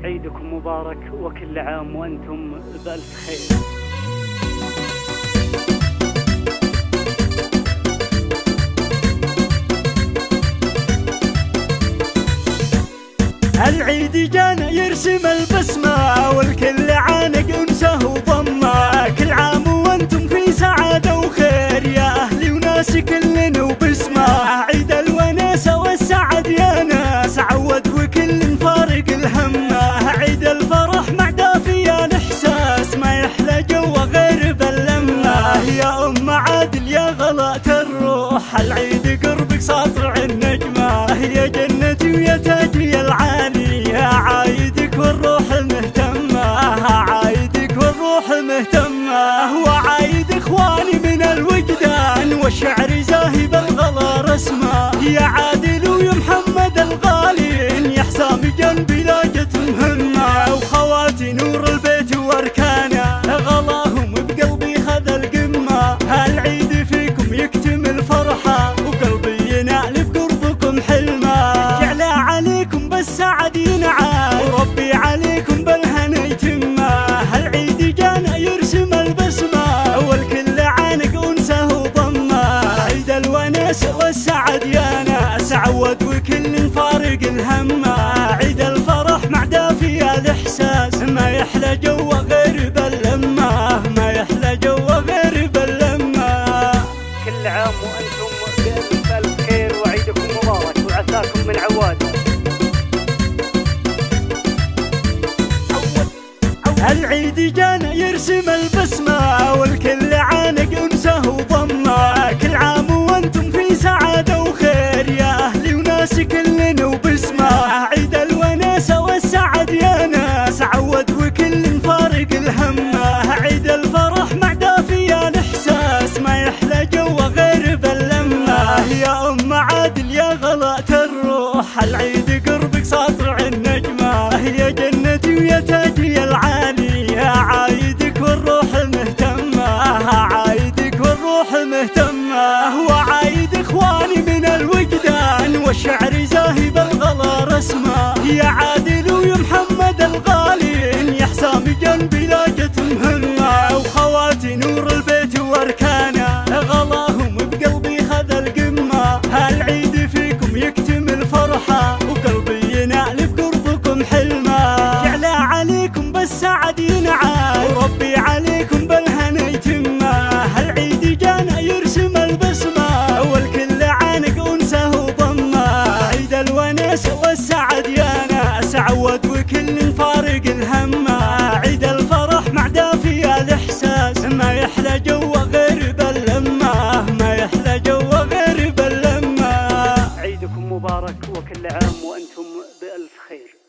عيدكم مبارك وكل عام وأنتم بألف خير. العيد جانا يرسم البسمة والكل عانق انسه وضمه، كل عام وانتم في سعادة وخير يا اهلي وناس كلنا وبسمه. عيد الوناسة والسعد يا ناس عود وكل فارق الهمه، عيد الفرح مع دافي الاحساس ما يحلى جو غير باللمه. يا ام عادل يا غلاء الروح العيد قربك ساطع النجمه، يا جنتي ويا تاجي العالي يا عايدك والروح مهتمة، عايدك والروح مهتمة. وعايد اخواني من الوجدان والشعر زاهي بالغلا رسمه، يا عادل ويا محمد الغالي يا حسام جنبي لاجت مهمة. وخواتي نور البيت واركانه غلاهم بقلبي خذ القمة، العيد فيكم يكتمل فرحة وقلبي ينال بقربكم حلمة. جعل عليكم بالسعد ينعاد وربي عليكم بالهنا يتمه، العيد جانا يرسم البسمة والكل عانق انسه وضمه. عيد الوناسة والسعد يا ناس عود وكل فارق الهمه، عيد الفرح مع دافي الاحساس ما يحلى جو غير باللمه، ما يحلى جو غير باللمه. كل عام وأنتم بألف ألف خير وعيدكم مبارك وعساكم من عواده. العيد جانا يرسم البسمة والكل عانق انسه وضمه، كل عام وانتم في سعادة وخير يا اهلي وناس كلنا وبسمه. عيد الوناسة والسعد يا ناس عود وكل فارق الهمه، عيد الفرح مع دافي الاحساس ما يحلى جو غير باللمه. يا ام عادل يا غلاء الروح العيد قربك ساطع النجمه، يا جنتي ويا تاجي العالي يا عايدك والروح مهتمة، عايدك والروح مهتمة. وعايد اخواني من الوجدان والشعر زاهي بالغلا رسمه، يا عادل ويا محمد الغالي يا حسام جنبي لاجت مهمة. وخواتي نور البيت واركانه غلاهم بقلبي خذ القمة، العيد فيكم يكتمل فرحة وقلبي ينال بقربكم حلمة. جعل عليكم بالسعد ينعاد وربي عليكم بالهنا يتمه، العيد جانا يرسم البسمة والكل عانق انسه وضمه. عيد الوناسة والسعد يا ناس عود وكل فارق الهمه، عيد الفرح مع دافي الاحساس ما يحلى جو غير باللمه، ما يحلى جو غير باللمه. عيدكم مبارك وكل عام وأنتم بألف خير.